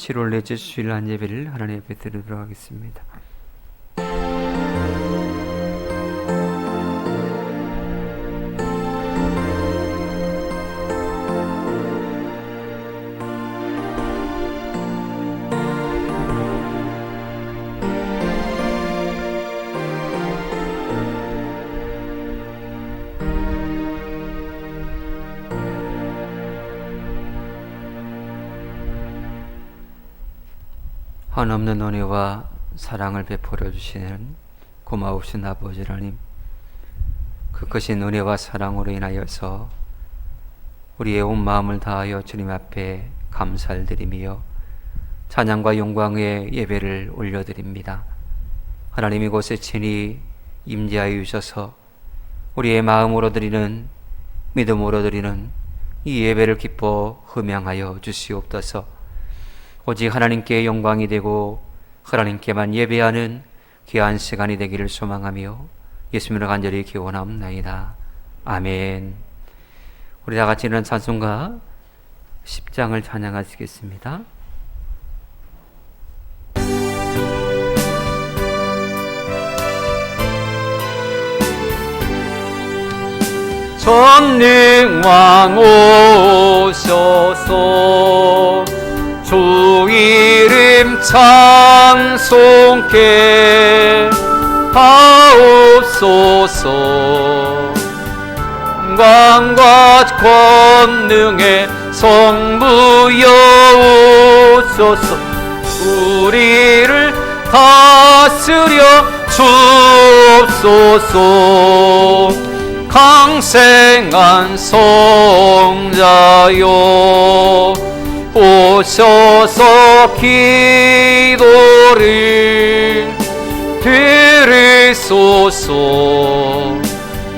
7월 넷째 주일 안예배를 하나님 앞에 드리도록 하겠습니다. 한없는 은혜와 사랑을 베풀어 주시는 고마우신 아버지 하나님, 그 크신 은혜와 사랑으로 인하여서 우리의 온 마음을 다하여 주님 앞에 감사를 드리며 찬양과 영광의 예배를 올려드립니다. 하나님, 이곳에 친히 임재하여 주셔서 우리의 마음으로 드리는, 믿음으로 드리는 이 예배를 기뻐 흠양하여 주시옵소서. 오직 하나님께 영광이 되고 하나님께만 예배하는 귀한 시간이 되기를 소망하며 예수님을 간절히 기원합나이다. 아멘. 우리 다 같이 있는 찬송가 10장을 찬양하시겠습니다. 전능왕 오셔서 주 이름 찬송케 하옵소서. 영광과 권능의 성부 여오소서. 우리를 다스려 주옵소서. 강생한 성자여 오셔서 기도를 들으소서.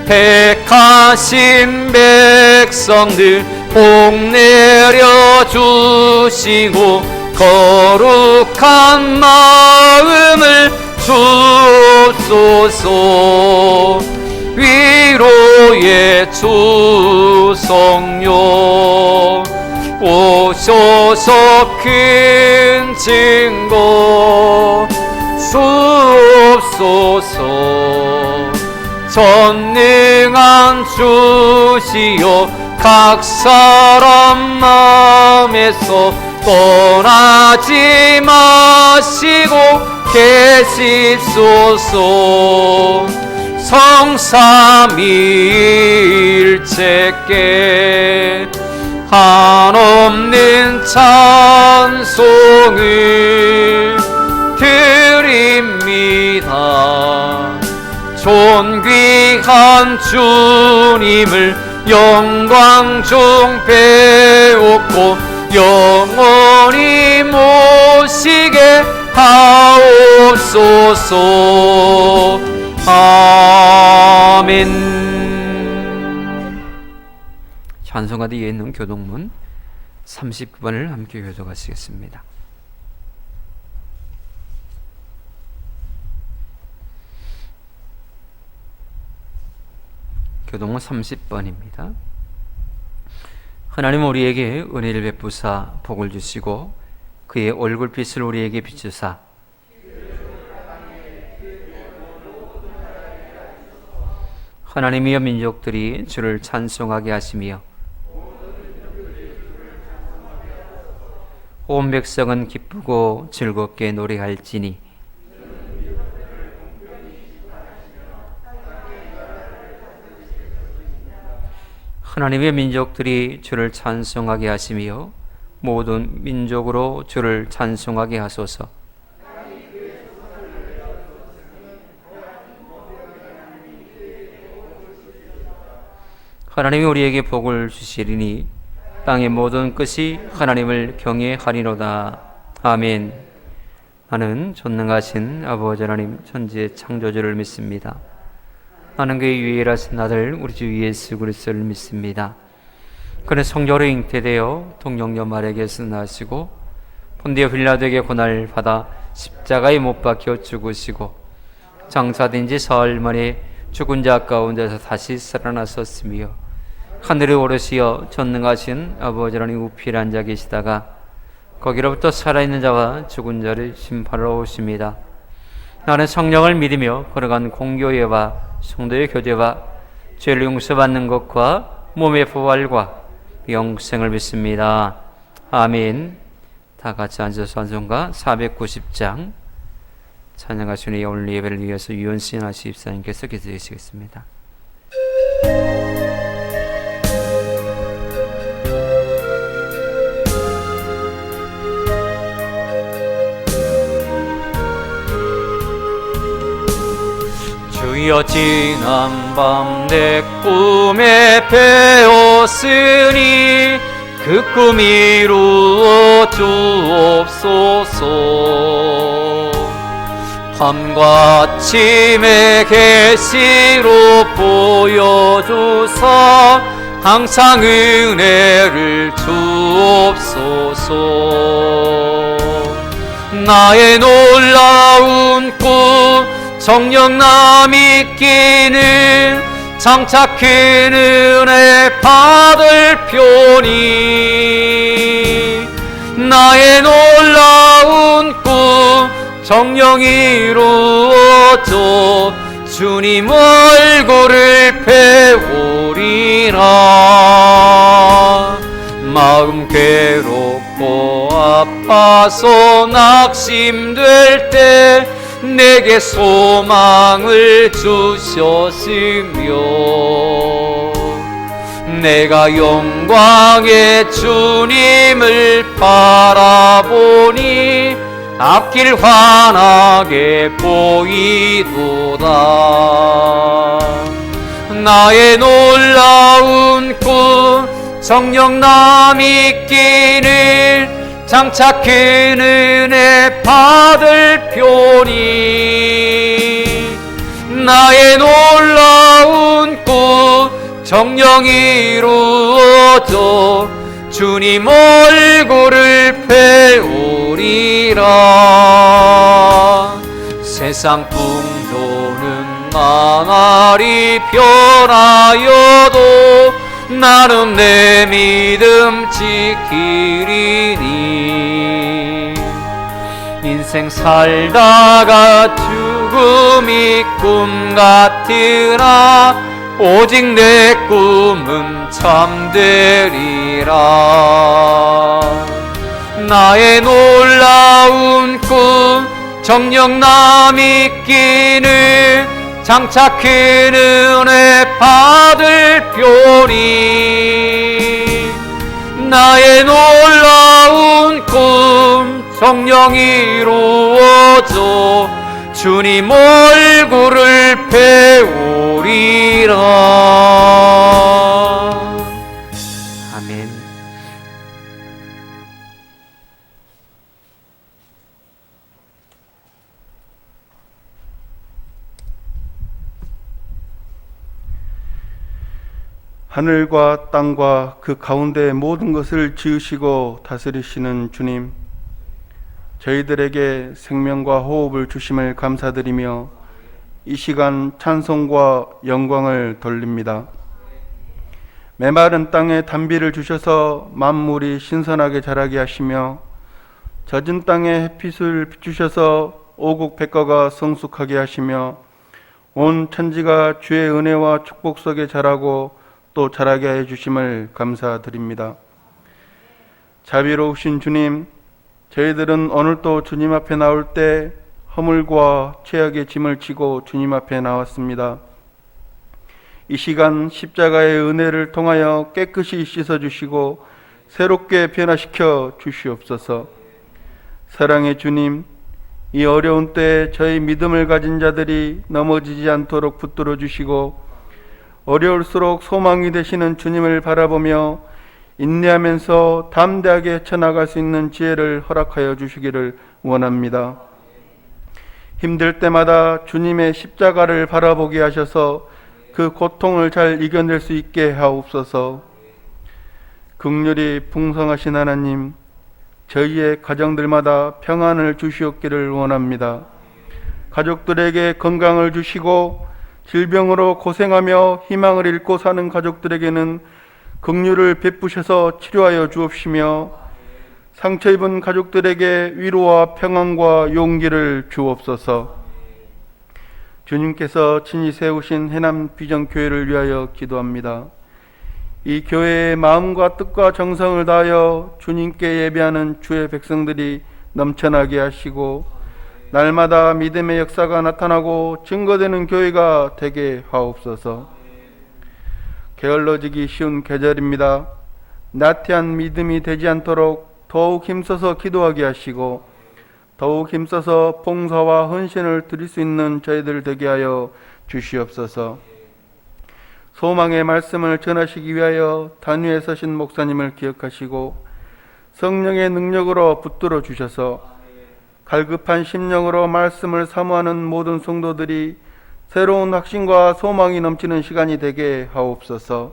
택하신 백성들 복 내려주시고 거룩한 마음을 주옵소서. 위로의 주 성령 오셔서 큰 증거 주옵소서. 전능한 주시여 각 사람 마음에서 떠나지 마시고 계십소서. 성삼위일체께 한없는 찬송을 드립니다. 존귀한 주님을 영광 중 배웠고 영원히 모시게 하옵소서. 아멘. 찬송가 뒤에 있는 교동문 39번을 함께 교독하시겠습니다. 교동문 30번입니다. 하나님 우리에게 은혜를 베푸사 복을 주시고 그의 얼굴빛을 우리에게 비추사 하나님이여 민족들이 주를 찬송하게 하시며 온 백성은 기쁘고 즐겁게 노래할지니 하나님의 민족들이 주를 찬송하게 하시며 모든 민족으로 주를 찬송하게 하소서. 하나님이 우리에게 복을 주시리니 땅의 모든 끝이 하나님을 경외하리로다. 아멘. 나는 전능하신 아버지 하나님 천지의 창조주를 믿습니다. 나는 그의 유일하신 아들 우리 주 예수 그리스도를 믿습니다. 그는 성령으로 잉태되어 동정녀 마리아에게서 나시고 본디오 빌라도에게 고난을 받아 십자가에 못 박혀 죽으시고 장사된 지 사흘 만에 죽은 자 가운데서 다시 살아나셨으며 하늘에 오르시어 전능하신 아버지 하나님 우편에 앉아 계시다가 거기로부터 살아있는 자와 죽은 자를 심판하러 오십니다. 나는 성령을 믿으며 걸어간 공교회와 성도의 교제와 죄를 용서받는 것과 몸의 부활과 영생을 믿습니다. 아멘. 다 같이 앉아서 찬송가 490장 찬양하시는 오늘 예배를 위해서 유현신 아시입사님께서 기도해 주시겠습니다. 주여 지난밤 내 꿈에 배웠으니 그 꿈 이루어 주옵소서. 밤과 아침의 계시로 보여주사 항상 은혜를 주옵소서. 나의 놀라운 꿈 정녕 남이 끼는 장차 큰 은혜 받을 표니 나의 놀라운 꿈 정녕 이루어져 주님 얼굴을 배우리라. 마음 괴롭고 아파서 낙심될 때 내게 소망을 주셨으며 내가 영광의 주님을 바라보니 앞길 환하게 보이도다. 나의 놀라운 꿈 정녕 남이 끼는 장차 큰 은혜 받을 표니 나의 놀라운 꿈 정녕 이루어져 주님 얼굴을 배우리라. 세상 풍조는 망하리 변하여도 나는 내 믿음 지키리니 인생 살다가 죽음이 꿈 같으나 오직 내 꿈은 참되리라. 나의 놀라운 꿈 정녕 남이 끼는 장차 큰 은혜 받을 표니 나의 놀라운 꿈 정녕 이루어져 주님 얼굴을 배우리라. 아멘. 하늘과 땅과 그 가운데 모든 것을 지으시고 다스리시는 주님, 저희들에게 생명과 호흡을 주심을 감사드리며 이 시간 찬송과 영광을 돌립니다. 메마른 땅에 단비를 주셔서 만물이 신선하게 자라게 하시며 젖은 땅에 햇빛을 비추셔서 오국 백과가 성숙하게 하시며 온 천지가 주의 은혜와 축복 속에 자라고 또 자라게 해 주심을 감사드립니다. 자비로우신 주님, 저희들은 오늘도 주님 앞에 나올 때 허물과 죄악의 짐을 지고 주님 앞에 나왔습니다. 이 시간 십자가의 은혜를 통하여 깨끗이 씻어주시고 새롭게 변화시켜 주시옵소서. 사랑의 주님, 이 어려운 때에 저희 믿음을 가진 자들이 넘어지지 않도록 붙들어 주시고 어려울수록 소망이 되시는 주님을 바라보며 인내하면서 담대하게 헤쳐나갈 수 있는 지혜를 허락하여 주시기를 원합니다. 힘들 때마다 주님의 십자가를 바라보게 하셔서 그 고통을 잘 이겨낼 수 있게 하옵소서. 긍휼이 풍성하신 하나님, 저희의 가정들마다 평안을 주시옵기를 원합니다. 가족들에게 건강을 주시고 질병으로 고생하며 희망을 잃고 사는 가족들에게는 긍휼을 베푸셔서 치료하여 주옵시며 상처 입은 가족들에게 위로와 평안과 용기를 주옵소서. 주님께서 친히 세우신 해남 비전교회를 위하여 기도합니다. 이 교회의 마음과 뜻과 정성을 다하여 주님께 예배하는 주의 백성들이 넘쳐나게 하시고 날마다 믿음의 역사가 나타나고 증거되는 교회가 되게 하옵소서. 게을러지기 쉬운 계절입니다. 나태한 믿음이 되지 않도록 더욱 힘써서 기도하게 하시고 더욱 힘써서 봉사와 헌신을 드릴 수 있는 저희들 되게 하여 주시옵소서. 소망의 말씀을 전하시기 위하여 단위에 서신 목사님을 기억하시고 성령의 능력으로 붙들어 주셔서 갈급한 심령으로 말씀을 사모하는 모든 성도들이 새로운 확신과 소망이 넘치는 시간이 되게 하옵소서.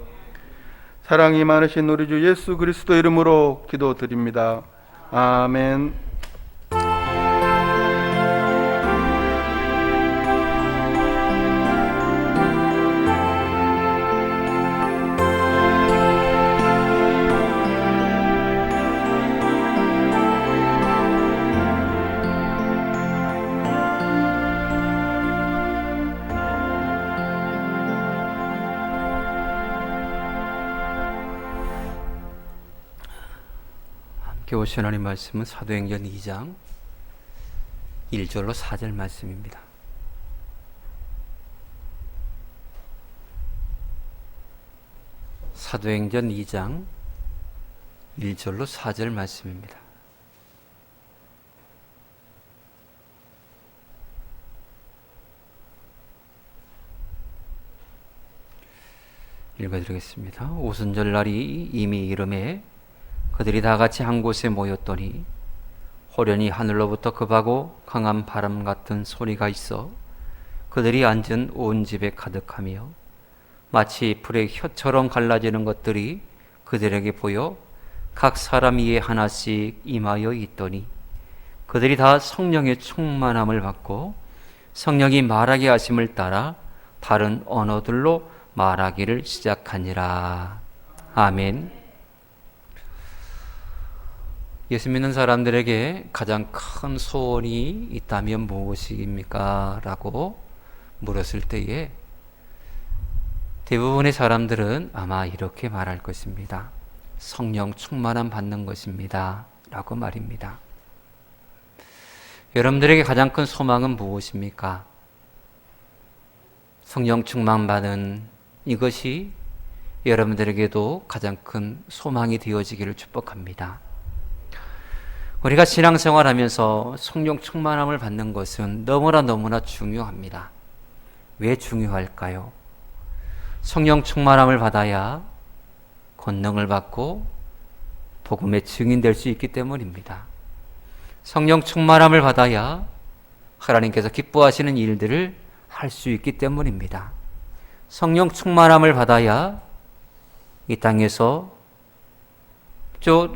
사랑이 많으신 우리 주 예수 그리스도 이름으로 기도드립니다. 아멘. 함께 오신 하나님 말씀은 사도행전 2장 1절로 4절 말씀입니다. 사도행전 2장 1절로 4절 말씀입니다. 읽어드리겠습니다. 오순절 날이 이미 이름에 그들이 다 같이 한 곳에 모였더니 호련히 하늘로부터 급하고 강한 바람 같은 소리가 있어 그들이 앉은 온 집에 가득하며 마치 불의 혀처럼 갈라지는 것들이 그들에게 보여 각 사람 위에 하나씩 임하여 있더니 그들이 다 성령의 충만함을 받고 성령이 말하게 하심을 따라 다른 언어들로 말하기를 시작하니라. 아멘. 예수 믿는 사람들에게 가장 큰 소원이 있다면 무엇입니까? 라고 물었을 때에 대부분의 사람들은 아마 이렇게 말할 것입니다. 성령 충만함 받는 것입니다. 라고 말입니다. 여러분들에게 가장 큰 소망은 무엇입니까? 성령 충만 받은 이것이 여러분들에게도 가장 큰 소망이 되어지기를 축복합니다. 우리가 신앙생활하면서 성령 충만함을 받는 것은 너무나 중요합니다. 왜 중요할까요? 성령 충만함을 받아야 권능을 받고 복음의 증인될 수 있기 때문입니다. 성령 충만함을 받아야 하나님께서 기뻐하시는 일들을 할 수 있기 때문입니다. 성령 충만함을 받아야 이 땅에서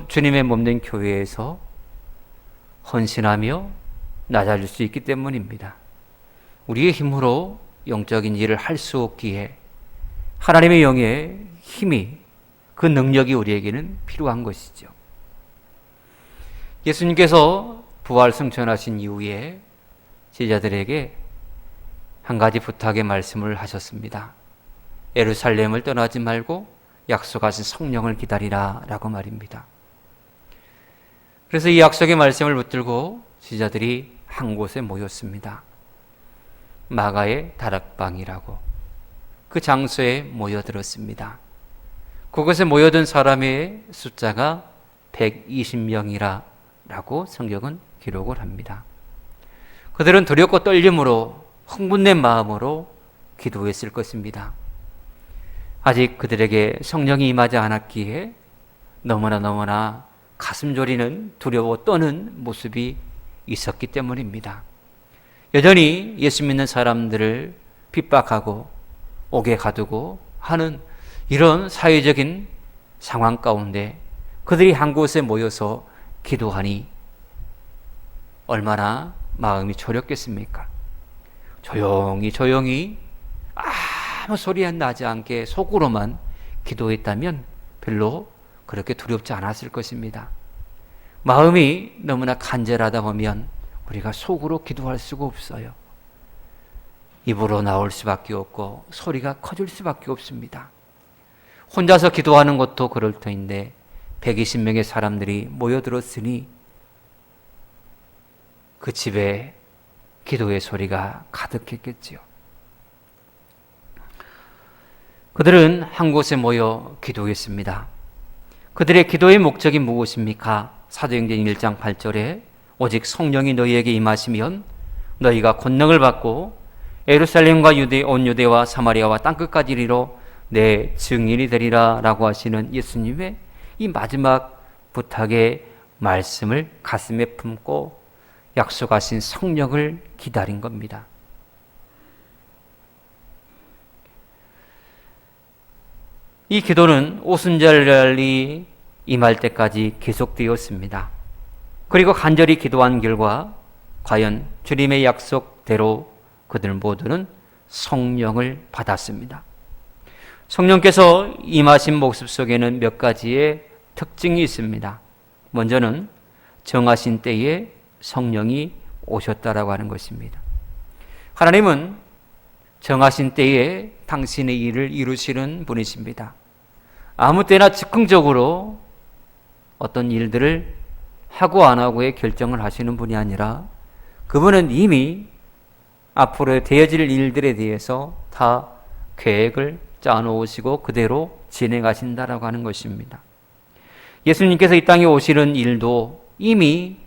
주님의 몸된 교회에서 헌신하며 낮아질 수 있기 때문입니다. 우리의 힘으로 영적인 일을 할 수 없기에 하나님의 영의 힘이, 그 능력이 우리에게는 필요한 것이죠. 예수님께서 부활 승천하신 이후에 제자들에게 한 가지 부탁의 말씀을 하셨습니다. 예루살렘을 떠나지 말고 약속하신 성령을 기다리라 라고 말입니다. 그래서 이 약속의 말씀을 붙들고 제자들이 한 곳에 모였습니다. 마가의 다락방이라고 그 장소에 모여들었습니다. 그곳에 모여든 사람의 숫자가 120명이라 라고 성경은 기록을 합니다. 그들은 두렵고 떨림으로 흥분된 마음으로 기도했을 것입니다. 아직 그들에게 성령이 임하지 않았기에 너무나 가슴 졸이는 두려워 떠는 모습이 있었기 때문입니다. 여전히 예수 믿는 사람들을 핍박하고 옥에 가두고 하는 이런 사회적인 상황 가운데 그들이 한 곳에 모여서 기도하니 얼마나 마음이 졸였겠습니까? 조용히 아무 소리 나지 않게 속으로만 기도했다면 별로 그렇게 두렵지 않았을 것입니다. 마음이 너무나 간절하다 보면 우리가 속으로 기도할 수가 없어요. 입으로 나올 수밖에 없고 소리가 커질 수밖에 없습니다. 혼자서 기도하는 것도 그럴 터인데 120명의 사람들이 모여들었으니 그 집에 기도의 소리가 가득했겠지요. 그들은 한 곳에 모여 기도했습니다. 그들의 기도의 목적이 무엇입니까? 사도행전 1장 8절에 오직 성령이 너희에게 임하시면 너희가 권능을 받고 예루살렘과 온 유대와 사마리아와 땅끝까지 이르러 내 증인이 되리라 라고 하시는 예수님의 이 마지막 부탁의 말씀을 가슴에 품고 약속하신 성령을 기다린 겁니다. 이 기도는 오순절날이 임할 때까지 계속되었습니다. 그리고 간절히 기도한 결과 과연 주님의 약속대로 그들 모두는 성령을 받았습니다. 성령께서 임하신 모습 속에는 몇 가지의 특징이 있습니다. 먼저는 정하신 때에 성령이 오셨다라고 하는 것입니다. 하나님은 정하신 때에 당신의 일을 이루시는 분이십니다. 아무 때나 즉흥적으로 어떤 일들을 하고 안 하고의 결정을 하시는 분이 아니라 그분은 이미 앞으로 되어질 일들에 대해서 다 계획을 짜놓으시고 그대로 진행하신다라고 하는 것입니다. 예수님께서 이 땅에 오시는 일도 이미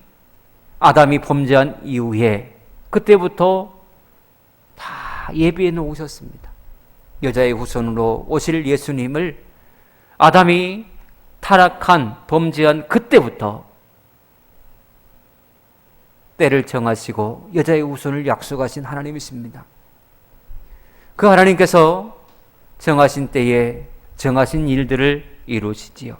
아담이 범죄한 이후에 그때부터 다 예비해 놓으셨습니다. 여자의 후손으로 오실 예수님을 아담이 타락한 범죄한 그때부터 때를 정하시고 여자의 후손을 약속하신 하나님이십니다. 그 하나님께서 정하신 때에 정하신 일들을 이루시지요.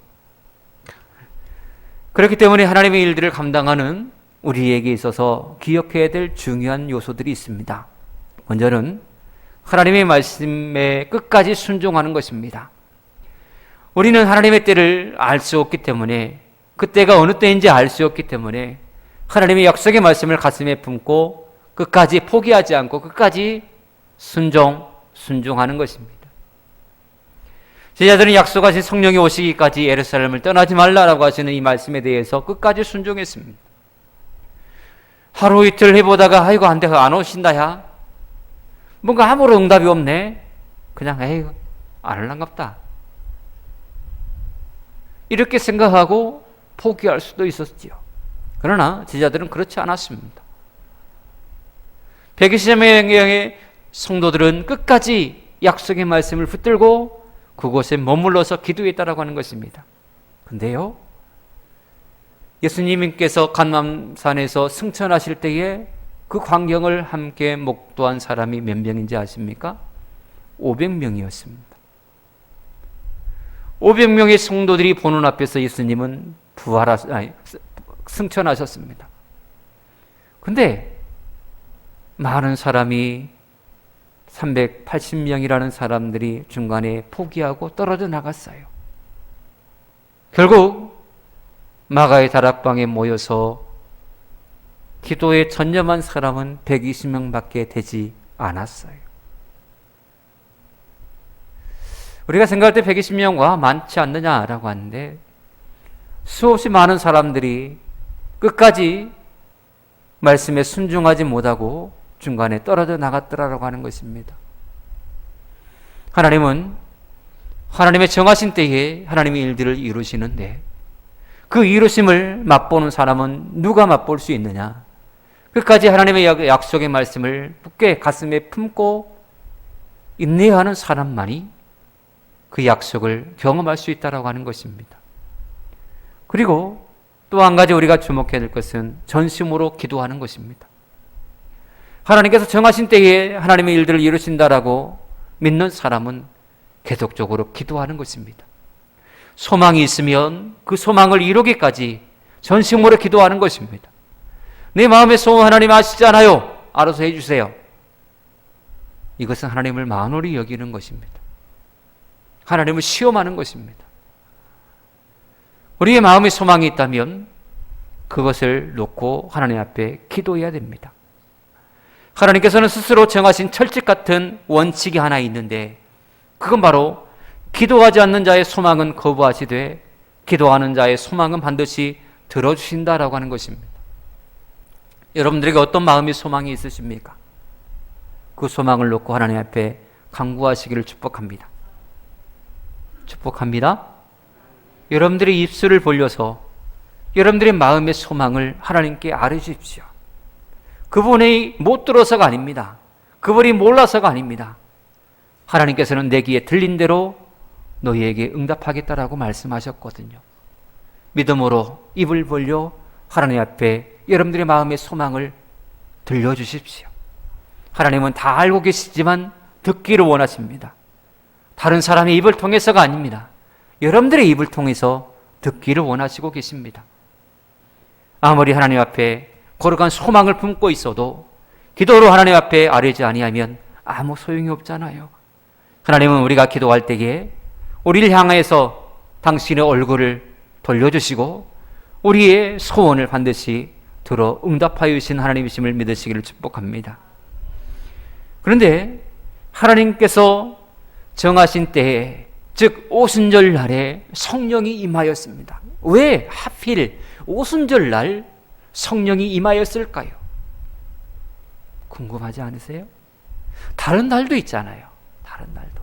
그렇기 때문에 하나님의 일들을 감당하는 우리에게 있어서 기억해야 될 중요한 요소들이 있습니다. 먼저는 하나님의 말씀에 끝까지 순종하는 것입니다. 우리는 하나님의 때를 알 수 없기 때문에 그 때가 어느 때인지 알 수 없기 때문에 하나님의 약속의 말씀을 가슴에 품고 끝까지 포기하지 않고 끝까지 순종하는 것입니다. 제자들은 약속하신 성령이 오시기까지 예루살렘을 떠나지 말라라고 하시는 이 말씀에 대해서 끝까지 순종했습니다. 하루 이틀 해보다가 아이고 안 돼, 안 오신다 야 뭔가 아무런 응답이 없네. 그냥 에이 안 할란갑다 이렇게 생각하고 포기할 수도 있었지요. 그러나 제자들은 그렇지 않았습니다. 120명의 성도들은 끝까지 약속의 말씀을 붙들고 그곳에 머물러서 기도했다라고 하는 것입니다. 근데요, 예수님께서 감람산에서 승천하실 때에 그 광경을 함께 목도한 사람이 몇 명인지 아십니까? 500명이었습니다. 500명의 성도들이 보는 앞에서 예수님은 승천하셨습니다. 근데 많은 사람이 380명이라는 사람들이 중간에 포기하고 떨어져 나갔어요. 결국 마가의 다락방에 모여서 기도에 전념한 사람은 120명밖에 되지 않았어요. 우리가 생각할 때 120명과 많지 않느냐라고 하는데 수없이 많은 사람들이 끝까지 말씀에 순종하지 못하고 중간에 떨어져 나갔더라라고 하는 것입니다. 하나님은 하나님의 정하신 때에 하나님의 일들을 이루시는데 그 이루심을 맛보는 사람은 누가 맛볼 수 있느냐? 끝까지 하나님의 약속의 말씀을 굳게 가슴에 품고 인내하는 사람만이 그 약속을 경험할 수 있다라고 하는 것입니다. 그리고 또 한 가지 우리가 주목해야 될 것은 전심으로 기도하는 것입니다. 하나님께서 정하신 때에 하나님의 일들을 이루신다라고 믿는 사람은 계속적으로 기도하는 것입니다. 소망이 있으면 그 소망을 이루기까지 전심으로 기도하는 것입니다. 내 마음의 소원 하나님 아시잖아요. 알아서 해주세요. 이것은 하나님을 만홀히 여기는 것입니다. 하나님을 시험하는 것입니다. 우리의 마음에 소망이 있다면 그것을 놓고 하나님 앞에 기도해야 됩니다. 하나님께서는 스스로 정하신 철칙 같은 원칙이 하나 있는데 그건 바로 기도하지 않는 자의 소망은 거부하시되 기도하는 자의 소망은 반드시 들어주신다라고 하는 것입니다. 여러분들에게 어떤 마음의 소망이 있으십니까? 그 소망을 놓고 하나님 앞에 간구하시기를 축복합니다. 축복합니다. 여러분들의 입술을 벌려서 여러분들의 마음의 소망을 하나님께 아뢰십시오. 그분이 못 들어서가 아닙니다. 그분이 몰라서가 아닙니다. 하나님께서는 내 귀에 들린 대로 너희에게 응답하겠다라고 말씀하셨거든요. 믿음으로 입을 벌려 하나님 앞에 여러분들의 마음의 소망을 들려주십시오. 하나님은 다 알고 계시지만 듣기를 원하십니다. 다른 사람의 입을 통해서가 아닙니다. 여러분들의 입을 통해서 듣기를 원하시고 계십니다. 아무리 하나님 앞에 거룩한 소망을 품고 있어도 기도로 하나님 앞에 아뢰지 아니하면 아무 소용이 없잖아요. 하나님은 우리가 기도할 때에 우리를 향해서 당신의 얼굴을 돌려주시고 우리의 소원을 반드시 들어 응답하여 주신 하나님이심을 믿으시기를 축복합니다. 그런데 하나님께서 정하신 때에, 즉 오순절 날에 성령이 임하였습니다. 왜 하필 오순절 날 성령이 임하였을까요? 궁금하지 않으세요? 다른 날도 있잖아요. 다른 날도.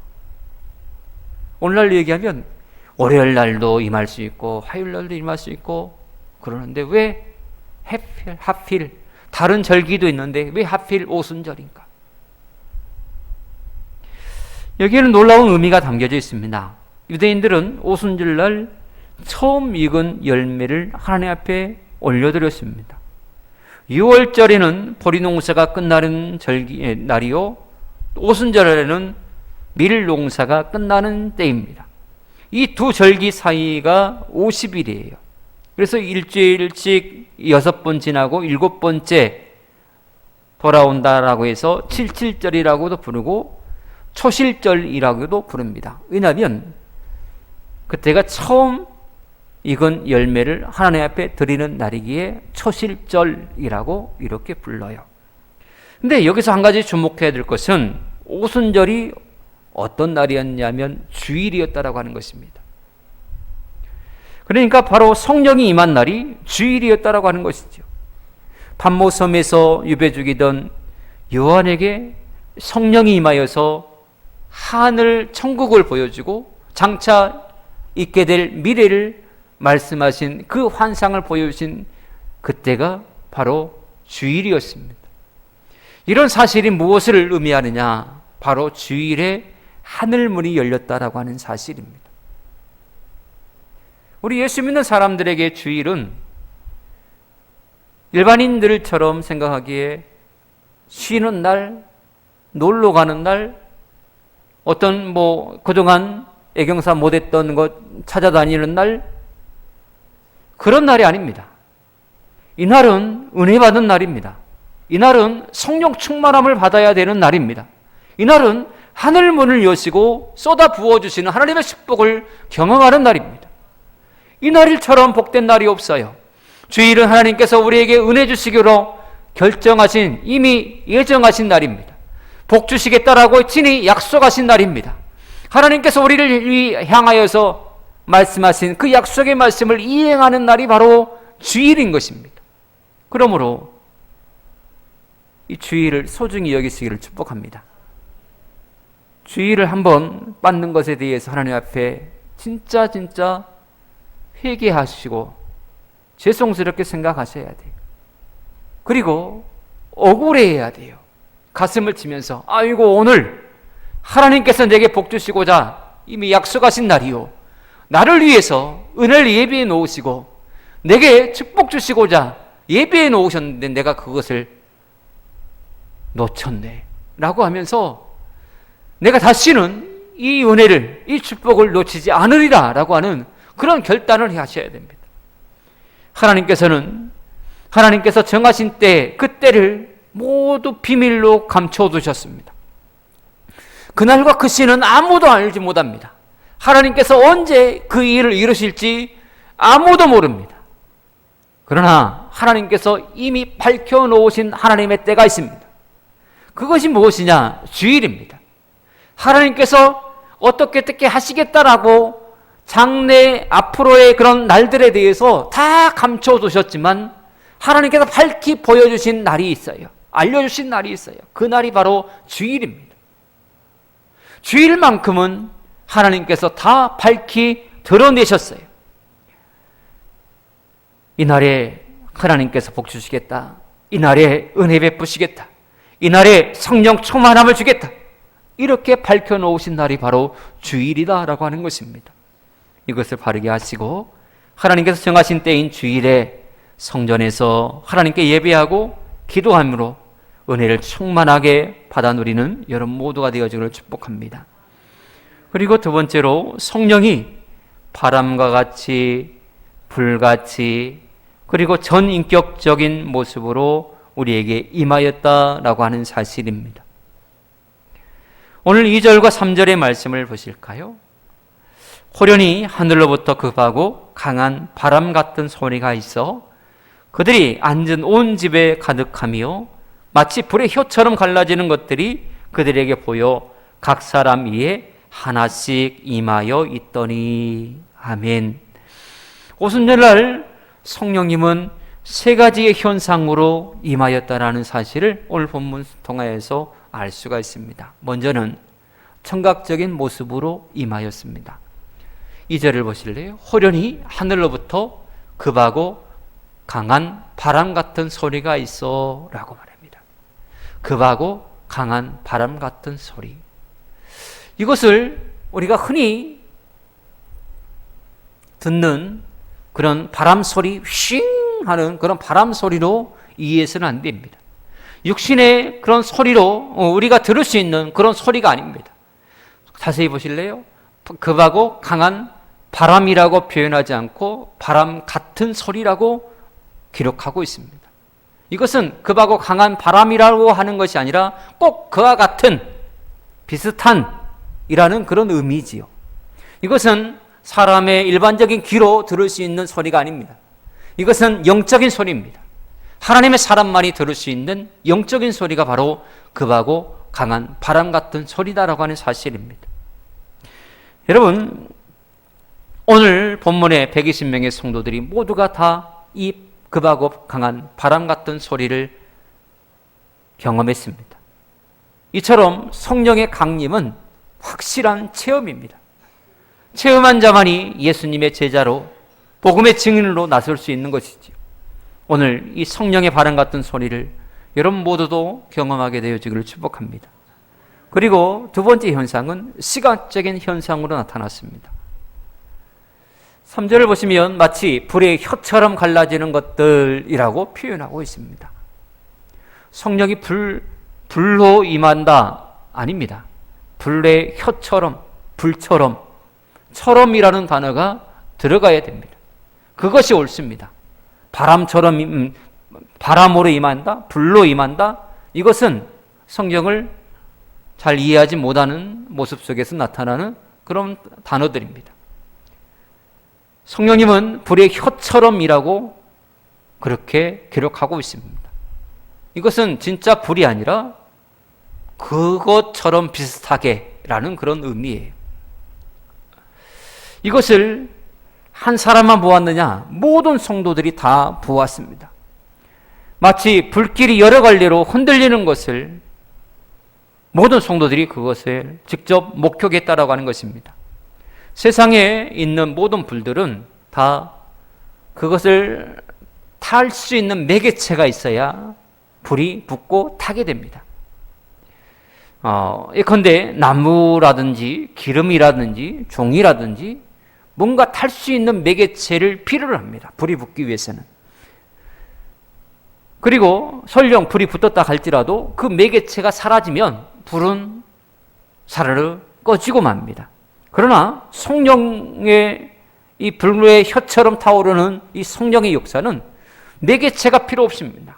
오늘날 얘기하면 월요일 날도 임할 수 있고 화요일 날도 임할 수 있고 그러는데 왜 하필 다른 절기도 있는데 왜 하필 오순절인가? 여기에는 놀라운 의미가 담겨져 있습니다. 유대인들은 오순절 날 처음 익은 열매를 하나님 앞에 올려드렸습니다. 6월절에는 보리농사가 끝나는 날이요, 오순절에는 밀농사가 끝나는 때입니다. 이 두 절기 사이가 50일이에요. 그래서 일주일씩 6번 지나고 7번째 돌아온다라고 해서 칠칠절이라고도 부르고 초실절이라고도 부릅니다. 왜냐하면 그때가 처음 익은 열매를 하나님 앞에 드리는 날이기에 초실절이라고 이렇게 불러요. 근데 여기서 한 가지 주목해야 될 것은 오순절이 어떤 날이었냐면 주일이었다라고 하는 것입니다. 그러니까 바로 성령이 임한 날이 주일이었다라고 하는 것이죠. pat모섬에서 유배 중이던 요한에게 성령이 임하여서 하늘 천국을 보여주고 장차 있게 될 미래를 말씀하신 그 환상을 보여주신 그때가 바로 주일이었습니다. 이런 사실이 무엇을 의미하느냐? 바로 주일에 하늘문이 열렸다라고 하는 사실입니다. 우리 예수 믿는 사람들에게 주일은 일반인들처럼 생각하기에 쉬는 날, 놀러 가는 날, 어떤 그동안 애경사 못했던 것 찾아다니는 날, 그런 날이 아닙니다. 이날은 은혜 받은 날입니다. 이날은 성령 충만함을 받아야 되는 날입니다. 이날은 하늘문을 여시고 쏟아 부어주시는 하나님의 축복을 경험하는 날입니다. 이 날일처럼 복된 날이 없어요. 주일은 하나님께서 우리에게 은혜 주시기로 결정하신, 이미 예정하신 날입니다. 복 주시겠다라고 친히 약속하신 날입니다. 하나님께서 우리를 향하여서 말씀하신 그 약속의 말씀을 이행하는 날이 바로 주일인 것입니다. 그러므로 이 주일을 소중히 여기시기를 축복합니다. 주일을 한번 받는 것에 대해서 하나님 앞에 진짜 회개하시고 죄송스럽게 생각하셔야 돼요. 그리고 억울해해야 돼요. 가슴을 치면서 아이고, 오늘 하나님께서 내게 복 주시고자 이미 약속하신 날이요, 나를 위해서 은혜를 예비해 놓으시고 내게 축복 주시고자 예비해 놓으셨는데 내가 그것을 놓쳤네 라고 하면서 내가 다시는 이 은혜를, 이 축복을 놓치지 않으리라 라고 하는 그런 결단을 하셔야 됩니다. 하나님께서 정하신 때, 그 때를 모두 비밀로 감춰두셨습니다. 그날과 그 시는 아무도 알지 못합니다. 하나님께서 언제 그 일을 이루실지 아무도 모릅니다. 그러나 하나님께서 이미 밝혀놓으신 하나님의 때가 있습니다. 그것이 무엇이냐? 주일입니다. 하나님께서 어떻게 하시겠다라고 장래 앞으로의 그런 날들에 대해서 다 감춰두셨지만 하나님께서 밝히 보여주신 날이 있어요. 알려주신 날이 있어요. 그 날이 바로 주일입니다. 주일만큼은 하나님께서 다 밝히 드러내셨어요. 이 날에 하나님께서 복 주시겠다. 이 날에 은혜 베푸시겠다. 이 날에 성령 충만함을 주겠다. 이렇게 밝혀놓으신 날이 바로 주일이다라고 하는 것입니다. 이것을 바르게 하시고 하나님께서 정하신 때인 주일에 성전에서 하나님께 예배하고 기도함으로 은혜를 충만하게 받아 누리는 여러분 모두가 되어지기를 축복합니다. 그리고 두 번째로 성령이 바람과 같이 불같이 그리고 전인격적인 모습으로 우리에게 임하였다라고 하는 사실입니다. 오늘 2절과 3절의 말씀을 보실까요? 호련히 하늘로부터 급하고 강한 바람 같은 소리가 있어 그들이 앉은 온 집에 가득하며 마치 불의 혀처럼 갈라지는 것들이 그들에게 보여 각 사람 위에 하나씩 임하여 있더니. 아멘. 오순절날 성령님은 세 가지의 현상으로 임하였다라는 사실을 오늘 본문 통하여서 알 수가 있습니다. 먼저는 청각적인 모습으로 임하였습니다. 2절을 보실래요? 호련히 하늘로부터 급하고 강한 바람 같은 소리가 있어 라고 말합니다. 급하고 강한 바람 같은 소리. 이것을 우리가 흔히 듣는 그런 바람 소리, 휘잉 하는 그런 바람 소리로 이해해서는 안 됩니다. 육신의 그런 소리로 우리가 들을 수 있는 그런 소리가 아닙니다. 자세히 보실래요? 급하고 강한 바람이라고 표현하지 않고 바람 같은 소리라고 기록하고 있습니다. 이것은 급하고 강한 바람이라고 하는 것이 아니라 꼭 그와 같은 비슷한 이라는 그런 의미지요. 이것은 사람의 일반적인 귀로 들을 수 있는 소리가 아닙니다. 이것은 영적인 소리입니다. 하나님의 사람만이 들을 수 있는 영적인 소리가 바로 급하고 강한 바람 같은 소리다라고 하는 사실입니다. 여러분, 오늘 본문의 120명의 성도들이 모두가 다 이 급하고 강한 바람 같은 소리를 경험했습니다. 이처럼 성령의 강림은 확실한 체험입니다. 체험한 자만이 예수님의 제자로 복음의 증인으로 나설 수 있는 것이지요. 오늘 이 성령의 바람 같은 소리를 여러분 모두도 경험하게 되어지기를 축복합니다. 그리고 두 번째 현상은 시각적인 현상으로 나타났습니다. 3절을 보시면 마치 불의 혀처럼 갈라지는 것들이라고 표현하고 있습니다. 성령이 불로 임한다 아닙니다. 불의 혀처럼, 불처럼, 처럼이라는 단어가 들어가야 됩니다. 그것이 옳습니다. 바람처럼, 바람으로 임한다, 불로 임한다. 이것은 성경을 잘 이해하지 못하는 모습 속에서 나타나는 그런 단어들입니다. 성령님은 불의 혀처럼이라고 그렇게 기록하고 있습니다. 이것은 진짜 불이 아니라 그것처럼 비슷하게 라는 그런 의미예요. 이것을 한 사람만 보았느냐? 모든 성도들이 다 보았습니다. 마치 불길이 여러 갈래로 흔들리는 것을 모든 성도들이 그것을 직접 목격했다라고 하는 것입니다. 세상에 있는 모든 불들은 다 그것을 탈 수 있는 매개체가 있어야 불이 붙고 타게 됩니다. 예컨대 나무라든지 기름이라든지 종이라든지 뭔가 탈 수 있는 매개체를 필요로 합니다. 불이 붙기 위해서는. 그리고 설령 불이 붙었다 할지라도 그 매개체가 사라지면 불은 사르르 꺼지고 맙니다. 그러나 성령의 이 불의 혀처럼 타오르는 이 성령의 역사는 매개체가 필요 없습니다.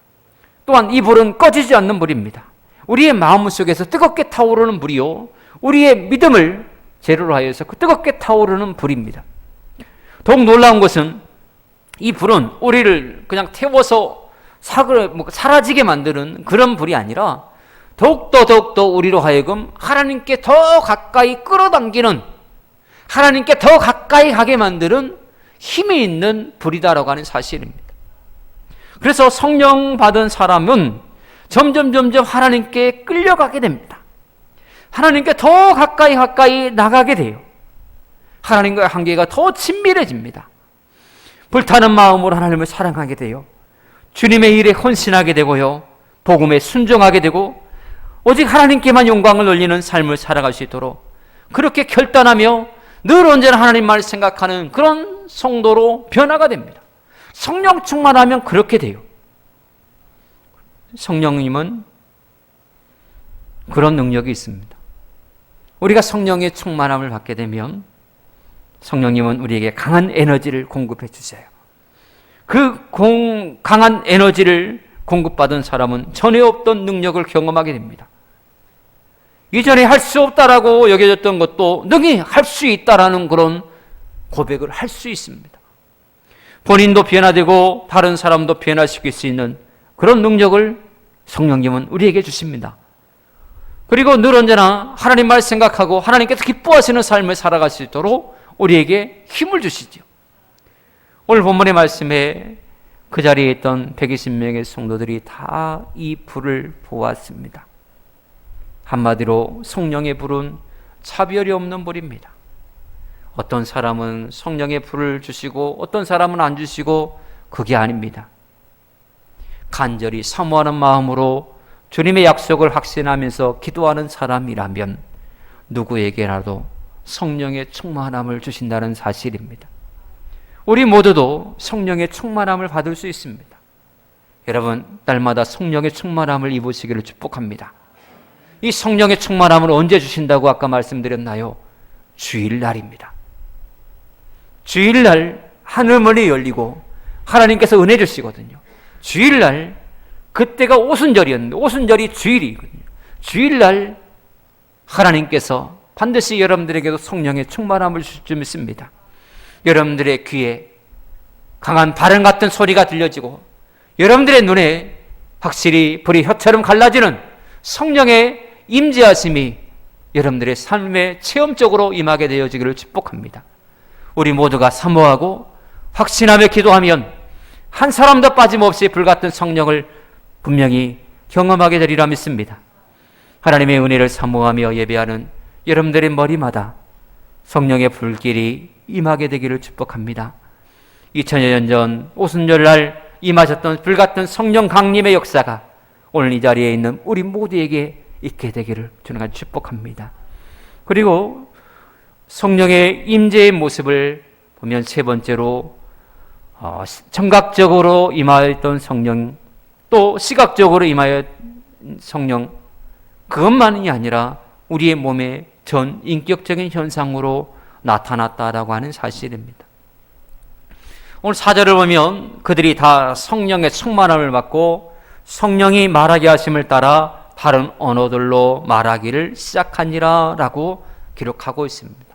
또한 이 불은 꺼지지 않는 불입니다. 우리의 마음 속에서 뜨겁게 타오르는 불이요, 우리의 믿음을 재료로 하여서 그 뜨겁게 타오르는 불입니다. 더욱 놀라운 것은 이 불은 우리를 그냥 태워서 사라지게 만드는 그런 불이 아니라 더욱더 우리로 하여금 하나님께 더 가까이 끌어당기는, 하나님께 더 가까이 가게 만드는 힘이 있는 불이다라고 하는 사실입니다. 그래서 성령 받은 사람은 점점 하나님께 끌려가게 됩니다. 하나님께 더 가까이 나가게 돼요. 하나님과의 관계가 더 친밀해집니다. 불타는 마음으로 하나님을 사랑하게 돼요. 주님의 일에 헌신하게 되고요. 복음에 순종하게 되고 오직 하나님께만 영광을 돌리는 삶을 살아갈 수 있도록 그렇게 결단하며 늘 언제나 하나님만을 생각하는 그런 성도로 변화가 됩니다. 성령 충만하면 그렇게 돼요. 성령님은 그런 능력이 있습니다. 우리가 성령의 충만함을 받게 되면 성령님은 우리에게 강한 에너지를 공급해 주세요. 그 강한 에너지를 공급받은 사람은 전에 없던 능력을 경험하게 됩니다. 이전에 할 수 없다라고 여겨졌던 것도 능히 할 수 있다라는 그런 고백을 할 수 있습니다. 본인도 변화되고 다른 사람도 변화시킬 수 있는 그런 능력을 성령님은 우리에게 주십니다. 그리고 늘 언제나 하나님 말 생각하고 하나님께서 기뻐하시는 삶을 살아갈 수 있도록 우리에게 힘을 주시죠. 오늘 본문의 말씀에 그 자리에 있던 120명의 성도들이 다 이 불을 보았습니다. 한마디로 성령의 불은 차별이 없는 불입니다. 어떤 사람은 성령의 불을 주시고 어떤 사람은 안 주시고 그게 아닙니다. 간절히 사모하는 마음으로 주님의 약속을 확신하면서 기도하는 사람이라면 누구에게라도 성령의 충만함을 주신다는 사실입니다. 우리 모두도 성령의 충만함을 받을 수 있습니다. 여러분, 날마다 성령의 충만함을 입으시기를 축복합니다. 이 성령의 충만함을 언제 주신다고 아까 말씀드렸나요? 주일날입니다. 주일날 하늘문이 열리고 하나님께서 은혜 주시거든요. 주일날, 그때가 오순절이었는데 오순절이 주일이거든요. 주일날 하나님께서 반드시 여러분들에게도 성령의 충만함을 주실 줄 믿습니다. 여러분들의 귀에 강한 바람 같은 소리가 들려지고 여러분들의 눈에 확실히 불이 혀처럼 갈라지는 성령의 임재하심이 여러분들의 삶에 체험적으로 임하게 되어지기를 축복합니다. 우리 모두가 사모하고 확신하며 기도하면 한 사람도 빠짐없이 불같은 성령을 분명히 경험하게 되리라 믿습니다. 하나님의 은혜를 사모하며 예배하는 여러분들의 머리마다 성령의 불길이 임하게 되기를 축복합니다. 2000여 년 전 오순절날 임하셨던 불같은 성령 강림의 역사가 오늘 이 자리에 있는 우리 모두에게 있게 되기를 주님과 축복합니다. 그리고 성령의 임재의 모습을 보면 세 번째로 청각적으로 임하였던 성령, 또 시각적으로 임하였던 성령, 그것만이 아니라 우리의 몸에 전 인격적인 현상으로 나타났다라고 하는 사실입니다. 오늘 4절을 보면 그들이 다 성령의 충만함을 받고 성령이 말하게 하심을 따라 다른 언어들로 말하기를 시작하니라 라고 기록하고 있습니다.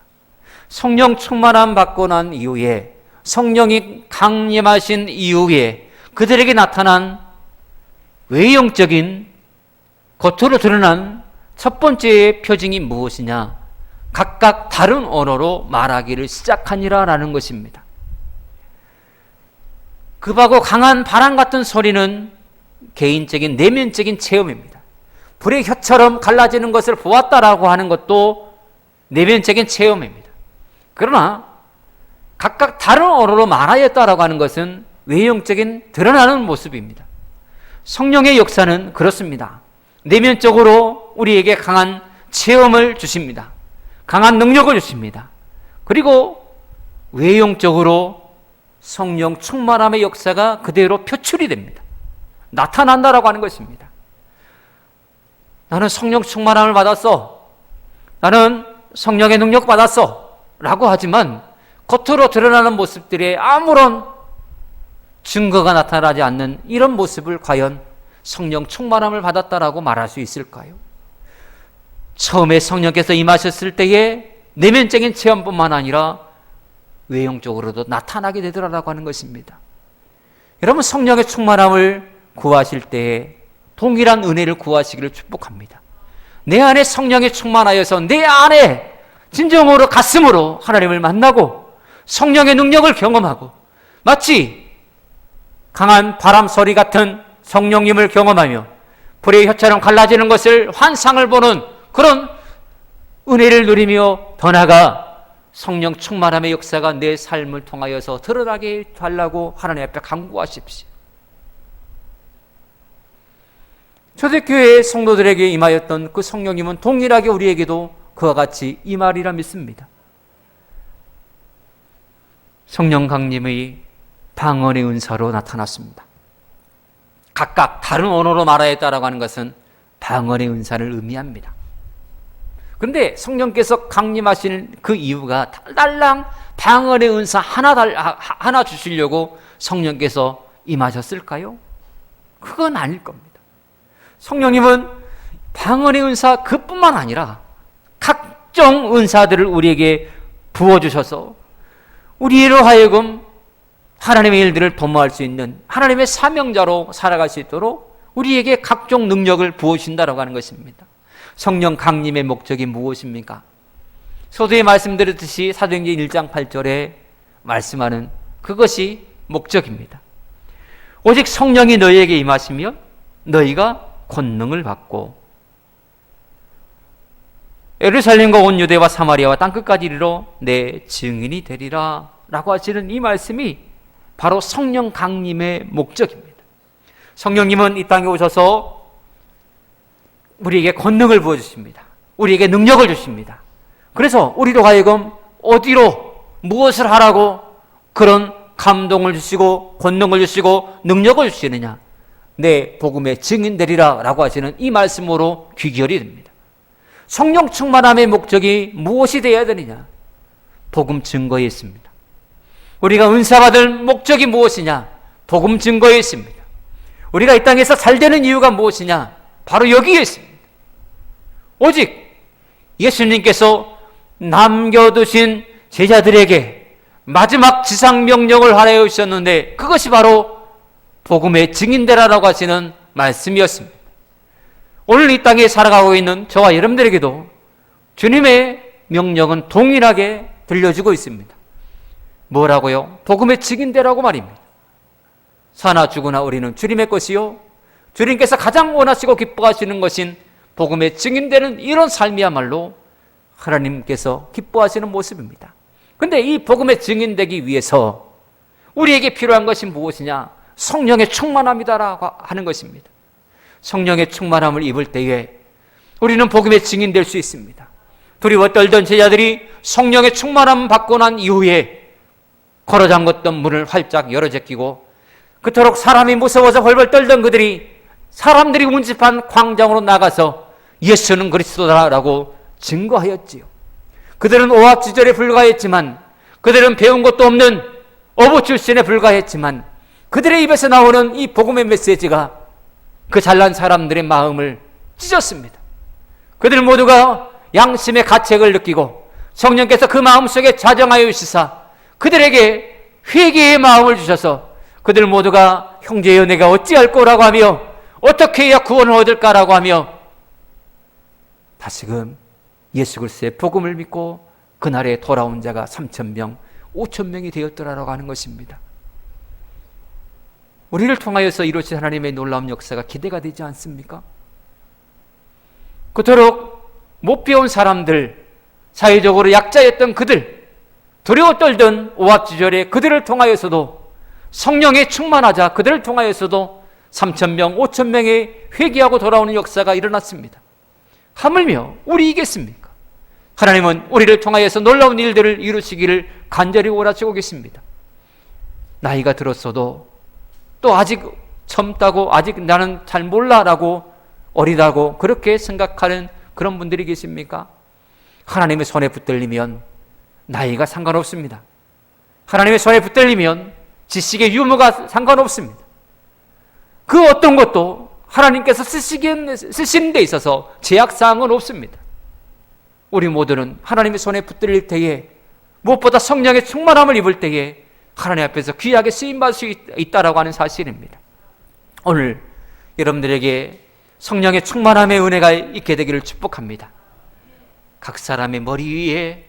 성령 충만함 받고 난 이후에, 성령이 강림하신 이후에 그들에게 나타난 외형적인, 겉으로 드러난 첫 번째의 표징이 무엇이냐? 각각 다른 언어로 말하기를 시작하니라 라는 것입니다. 급하고 강한 바람 같은 소리는 개인적인 내면적인 체험입니다. 불의 혀처럼 갈라지는 것을 보았다라고 하는 것도 내면적인 체험입니다. 그러나 각각 다른 언어로 말하였다라고 하는 것은 외형적인 드러나는 모습입니다. 성령의 역사는 그렇습니다. 내면적으로 우리에게 강한 체험을 주십니다. 강한 능력을 주십니다. 그리고 외형적으로 성령 충만함의 역사가 그대로 표출이 됩니다. 나타난다라고 하는 것입니다. 나는 성령 충만함을 받았어. 나는 성령의 능력 받았어. 라고 하지만 겉으로 드러나는 모습들에 아무런 증거가 나타나지 않는 이런 모습을 과연 성령 충만함을 받았다라고 말할 수 있을까요? 처음에 성령께서 임하셨을 때에 내면적인 체험뿐만 아니라 외형적으로도 나타나게 되더라라고 하는 것입니다. 여러분, 성령의 충만함을 구하실 때에 동일한 은혜를 구하시기를 축복합니다. 내 안에 성령이 충만하여서 내 안에 진정으로 가슴으로 하나님을 만나고 성령의 능력을 경험하고 마치 강한 바람 소리 같은 성령님을 경험하며 불의 혀처럼 갈라지는 것을 환상을 보는 그런 은혜를 누리며 더 나아가 성령 충만함의 역사가 내 삶을 통하여서 드러나게 달라고 하나님 앞에 간구하십시오. 초대교회의 성도들에게 임하였던 그 성령님은 동일하게 우리에게도 그와 같이 임하리라 믿습니다. 성령 강림의 방언의 은사로 나타났습니다. 각각 다른 언어로 말하였다라고 하는 것은 방언의 은사를 의미합니다. 그런데 성령께서 강림하시는 그 이유가 달랑 방언의 은사 하나 주시려고 성령께서 임하셨을까요? 그건 아닐 겁니다. 성령님은 방언의 은사 그뿐만 아니라 각종 은사들을 우리에게 부어주셔서 우리로 하여금 하나님의 일들을 도모할 수 있는 하나님의 사명자로 살아갈 수 있도록 우리에게 각종 능력을 부어주신다라고 하는 것입니다. 성령 강림의 목적이 무엇입니까? 서두에 말씀드렸듯이 사도행전 1장 8절에 말씀하는 그것이 목적입니다. 오직 성령이 너희에게 임하시면 너희가 권능을 받고 예루살렘과 온 유대와 사마리아와 땅끝까지 이르러 내 증인이 되리라 라고 하시는 이 말씀이 바로 성령 강림의 목적입니다. 성령님은 이 땅에 오셔서 우리에게 권능을 부어주십니다. 우리에게 능력을 주십니다. 그래서 우리로 하여금 어디로 무엇을 하라고 그런 감동을 주시고 권능을 주시고 능력을 주시느냐, 내 복음의 증인되리라 라고 하시는 이 말씀으로 귀결이 됩니다. 성령 충만함의 목적이 무엇이 되어야 되느냐? 복음 증거에 있습니다. 우리가 은사받을 목적이 무엇이냐? 복음 증거에 있습니다. 우리가 이 땅에서 잘 되는 이유가 무엇이냐? 바로 여기에 있습니다. 오직 예수님께서 남겨두신 제자들에게 마지막 지상명령을 하여 주셨는데 그것이 바로 복음의 증인되라라고 하시는 말씀이었습니다. 오늘 이 땅에 살아가고 있는 저와 여러분들에게도 주님의 명령은 동일하게 들려주고 있습니다. 뭐라고요? 복음의 증인되라고 말입니다. 사나 죽으나 우리는 주님의 것이요 주님께서 가장 원하시고 기뻐하시는 것인 복음의 증인되는 이런 삶이야말로 하나님께서 기뻐하시는 모습입니다. 그런데 이 복음의 증인되기 위해서 우리에게 필요한 것이 무엇이냐? 성령의 충만함이다라고 하는 것입니다. 성령의 충만함을 입을 때에 우리는 복음의 증인될 수 있습니다. 두려워 떨던 제자들이 성령의 충만함 받고 난 이후에 걸어 잠궜던 문을 활짝 열어 제끼고 그토록 사람이 무서워서 벌벌 떨던 그들이 사람들이 운집한 광장으로 나가서 예수는 그리스도다라고 증거하였지요. 그들은 오합지졸에 불과했지만, 그들은 배운 것도 없는 어부 출신에 불과했지만 그들의 입에서 나오는 이 복음의 메시지가 그 잘난 사람들의 마음을 찢었습니다. 그들 모두가 양심의 가책을 느끼고 성령께서 그 마음속에 좌정하여 주시사 그들에게 회개의 마음을 주셔서 그들 모두가 형제여 내가 어찌할 거라고 하며 어떻게 해야 구원을 얻을까라고 하며 다시금 예수 그리스도의 복음을 믿고 그날에 돌아온 자가 3,000명, 5,000명이 되었더라라고 하는 것입니다. 우리를 통하여서 이루어진 하나님의 놀라운 역사가 기대가 되지 않습니까? 그토록 못 배운 사람들, 사회적으로 약자였던 그들, 두려워 떨던 오합지졸의 그들을 통하여서도 성령에 충만하자 그들을 통하여서도 3,000명, 5,000명의 회개하고 돌아오는 역사가 일어났습니다. 하물며 우리이겠습니까? 하나님은 우리를 통하여서 놀라운 일들을 이루시기를 간절히 원하시고 계십니다. 나이가 들었어도 또 아직 젊다고 아직 나는 잘 몰라라고 어리다고 그렇게 생각하는 그런 분들이 계십니까? 하나님의 손에 붙들리면 나이가 상관없습니다. 하나님의 손에 붙들리면 지식의 유무가 상관없습니다. 그 어떤 것도 하나님께서 쓰시는 데 있어서 제약사항은 없습니다. 우리 모두는 하나님의 손에 붙들릴 때에 무엇보다 성령의 충만함을 입을 때에 하나님 앞에서 귀하게 쓰임받을 수 있다라고 하는 사실입니다. 오늘 여러분들에게 성령의 충만함의 은혜가 있게 되기를 축복합니다. 각 사람의 머리 위에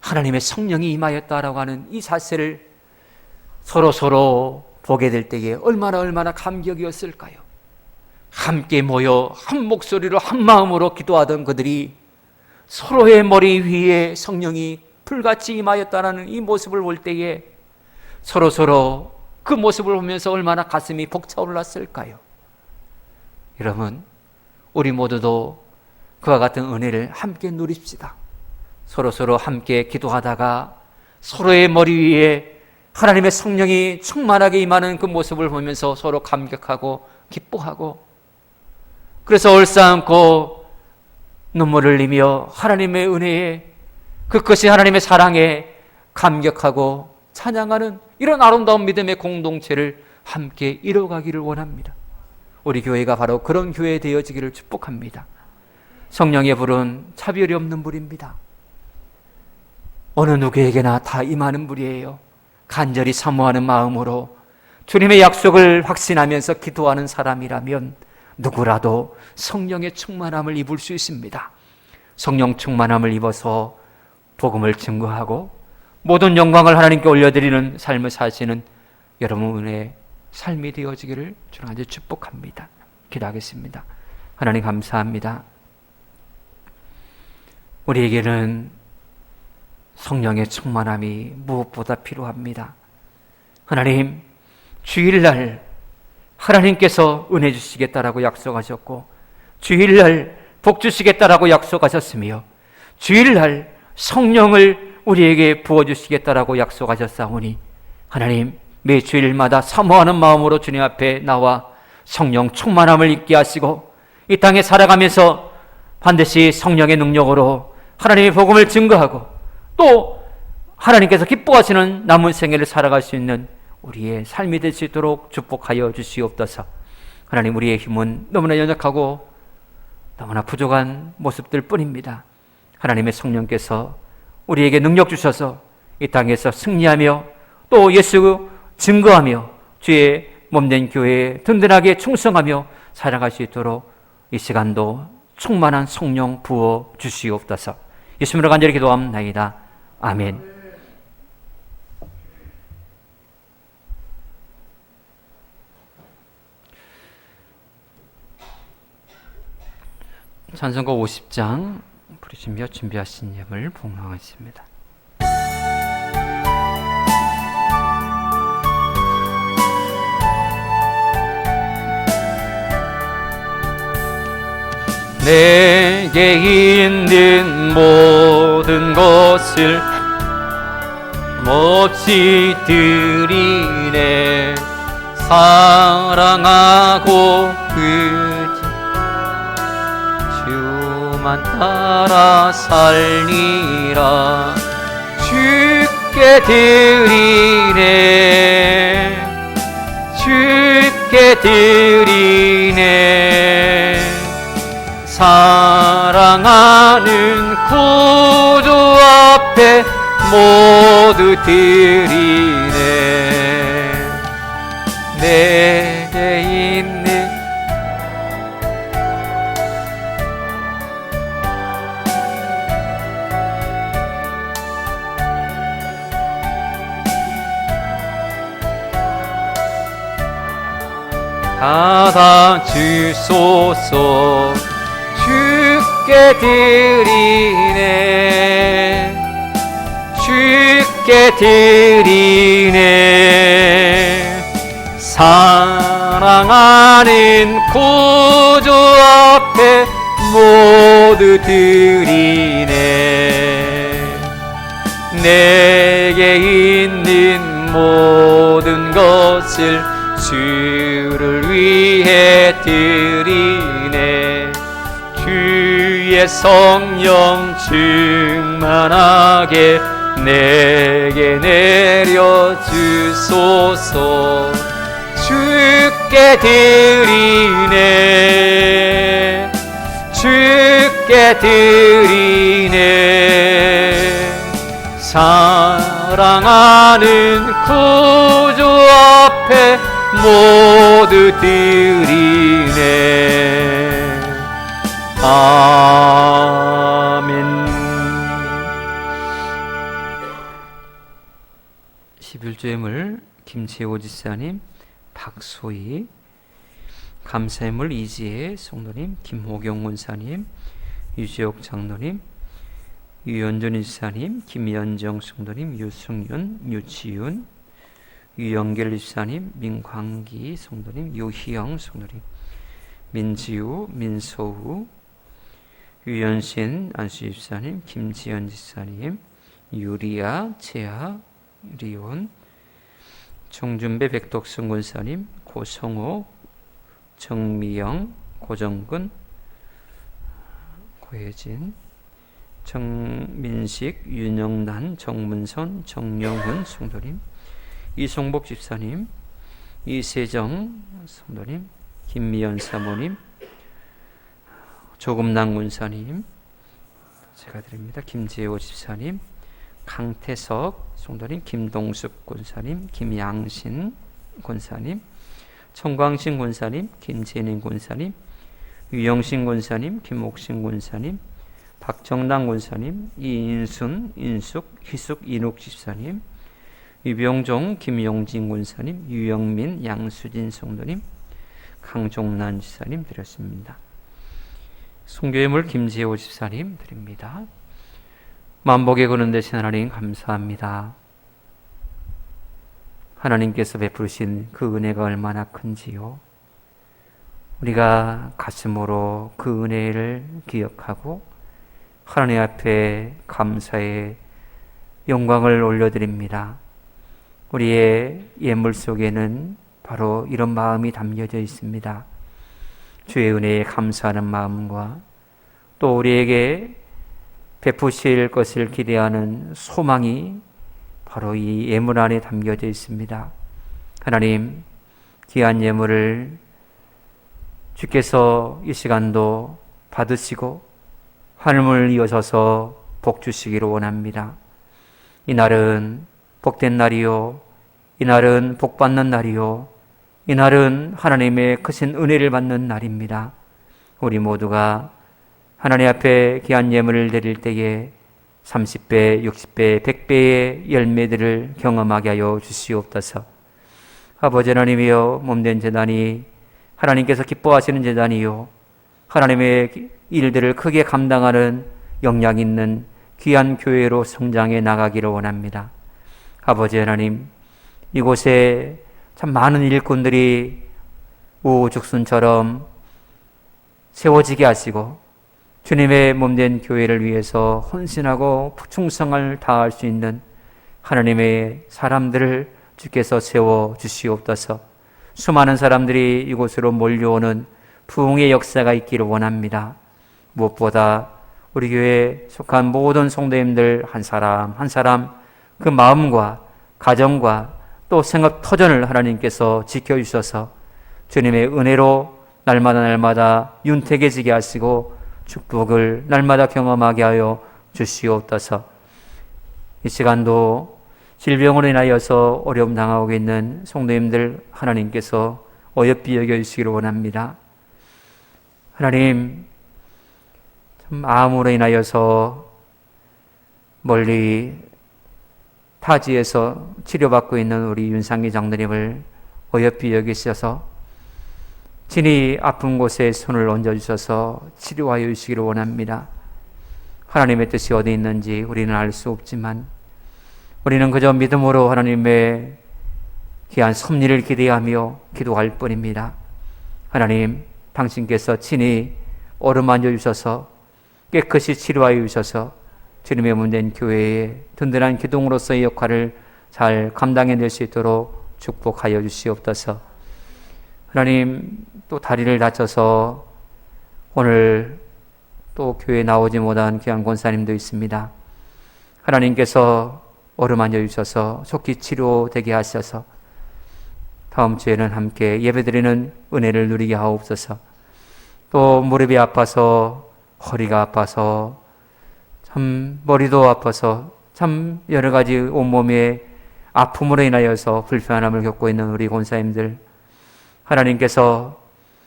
하나님의 성령이 임하였다라고 하는 이 사실을 서로 보게 될 때에 얼마나 감격이었을까요? 함께 모여 한 목소리로 한 마음으로 기도하던 그들이 서로의 머리 위에 성령이 불같이 임하였다라는 이 모습을 볼 때에 서로 그 모습을 보면서 얼마나 가슴이 벅차올랐을까요? 여러분, 우리 모두도 그와 같은 은혜를 함께 누립시다. 서로 함께 기도하다가 서로의 머리 위에 하나님의 성령이 충만하게 임하는 그 모습을 보면서 서로 감격하고 기뻐하고, 그래서 얼싸안고 눈물을 흘리며 하나님의 은혜에, 그것이 하나님의 사랑에 감격하고 찬양하는 이런 아름다운 믿음의 공동체를 함께 이뤄가기를 원합니다. 우리 교회가 바로 그런 교회 되어지기를 축복합니다. 성령의 불은 차별이 없는 불입니다. 어느 누구에게나 다 임하는 불이에요. 간절히 사모하는 마음으로 주님의 약속을 확신하면서 기도하는 사람이라면 누구라도 성령의 충만함을 입을 수 있습니다. 성령 충만함을 입어서 복음을 증거하고 모든 영광을 하나님께 올려드리는 삶을 사시는 여러분의 삶이 되어지기를 주님 아주 축복합니다. 기도하겠습니다. 하나님 감사합니다. 우리에게는 성령의 충만함이 무엇보다 필요합니다. 하나님, 주일날 하나님께서 은혜 주시겠다라고 약속하셨고, 주일날 복 주시겠다라고 약속하셨으며, 주일날 성령을 우리에게 부어주시겠다라고 약속하셨사오니, 하나님, 매 주일마다 사모하는 마음으로 주님 앞에 나와 성령 충만함을 입게 하시고, 이 땅에 살아가면서 반드시 성령의 능력으로 하나님의 복음을 증거하고 또 하나님께서 기뻐하시는 남은 생애를 살아갈 수 있는 우리의 삶이 될 수 있도록 축복하여 주시옵소서. 하나님, 우리의 힘은 너무나 연약하고 너무나 부족한 모습들 뿐입니다. 하나님의 성령께서 우리에게 능력 주셔서 이 땅에서 승리하며 또 예수 증거하며 주의 몸된 교회에 든든하게 충성하며 살아갈 수 있도록 이 시간도 충만한 성령 부어 주시옵소서. 예수님으로 간절히 기도합나이다. 아멘. 찬송가 50장 부르시며 준비하신 예물 봉헌하겠습니다. 내게 있는 모든 것을 몹시 드리네. 사랑하고 그지 주만 따라 살리라. 주께 드리네. 주께 드리네. 사랑하는 구주 앞에 모두 드리네. 내게 있는 받아 주소서. 주께 드리네. 주께 드리네. 사랑하는 구주 앞에 모두 드리네. 내게 있는 모든 것을 주를 위해 드리네. 주의 성령 충만하게 내게 내려 주소서. 주께 드리네. 주께 드리네. 사랑하는 구주 앞에 모두 드리네. 아멘. 11조예물 김채호 지사님, 박소희, 감사예물 이지혜 성도님, 김호경 원사님, 유지옥 장로님, 유연준 지사님, 김연정 성도님, 유승윤, 유치윤, 유영길 지사님, 민광기 성도님, 유희영 성도님, 민지우, 민소우, 유연신 안수 집사님, 김지연 지사님, 유리아, 채아, 리온, 정준배 백덕승 권사님, 고성호, 정미영, 고정근, 고혜진, 정민식, 윤영란, 정문선, 정영훈 성도님, 이송복 집사님, 이세정 성도님, 김미연 사모님, 조금남 권사님, 제가 드립니다. 김재호 집사님, 강태석 성도님, 김동숙 권사님, 김양신 권사님, 청광신 권사님, 김재ninh 권사님, 유영신 권사님, 김옥신 권사님, 박정당 권사님, 이인순, 인숙, 희숙, 이녹 집사님, 유병종, 김용진 권사님, 유영민, 양수진 성도님, 강종란 집사님 드렸습니다. 송교회물 김재호 집사님 드립니다. 만복에 거는 대신 하나님 감사합니다. 하나님께서 베푸신 그 은혜가 얼마나 큰지요. 우리가 가슴으로 그 은혜를 기억하고 하나님 앞에 감사의 영광을 올려드립니다. 우리의 예물 속에는 바로 이런 마음이 담겨져 있습니다. 주의 은혜에 감사하는 마음과 또 우리에게 베푸실 것을 기대하는 소망이 바로 이 예물 안에 담겨져 있습니다. 하나님, 귀한 예물을 주께서 이 시간도 받으시고 하늘을 이어서서 복 주시기를 원합니다. 이날은 복된 날이요, 이날은 복받는 날이요, 이날은 하나님의 크신 은혜를 받는 날입니다. 우리 모두가 하나님 앞에 귀한 예물을 드릴 때에 30배, 60배, 100배의 열매들을 경험하게 하여 주시옵소서. 아버지 하나님이여, 몸된 제단이 하나님께서 기뻐하시는 제단이요, 하나님의 일들을 크게 감당하는 역량 있는 귀한 교회로 성장해 나가기를 원합니다. 아버지 하나님, 이곳에 참 많은 일꾼들이 우후죽순처럼 세워지게 하시고 주님의 몸된 교회를 위해서 헌신하고 충성을 다할 수 있는 하나님의 사람들을 주께서 세워 주시옵소서. 수많은 사람들이 이곳으로 몰려오는 부흥의 역사가 있기를 원합니다. 무엇보다 우리 교회에 속한 모든 성도님들 한 사람 한 사람 그 마음과 가정과 또 생업 터전을 하나님께서 지켜주셔서 주님의 은혜로 날마다 윤택해지게 하시고 축복을 날마다 경험하게 하여 주시옵소서. 이 시간도 질병으로 인하여서 어려움 당하고 있는 성도님들 하나님께서 어여삐 여겨주시기를 원합니다. 하나님, 참 암으로 인하여서 멀리 타지에서 치료받고 있는 우리 윤상기 장로님을 어여삐 여기셔서 진히 아픈 곳에 손을 얹어주셔서 치료하여 주시기를 원합니다. 하나님의 뜻이 어디 있는지 우리는 알 수 없지만 우리는 그저 믿음으로 하나님의 귀한 섭리를 기대하며 기도할 뿐입니다. 하나님, 당신께서 친히 어루만져 주셔서 깨끗이 치료하여 주셔서 주님의 몸된 교회의 든든한 기둥으로서의 역할을 잘 감당해낼 수 있도록 축복하여 주시옵소서. 하나님, 또 다리를 다쳐서 오늘 또 교회에 나오지 못한 귀한 권사님도 있습니다. 하나님께서 어루만져 주셔서 속히 치료되게 하셔서 다음 주에는 함께 예배드리는 은혜를 누리게 하옵소서. 또 무릎이 아파서 허리가 아파서 참 머리도 아파서 참 여러 가지 온몸에 아픔으로 인하여서 불편함을 겪고 있는 우리 권사님들, 하나님께서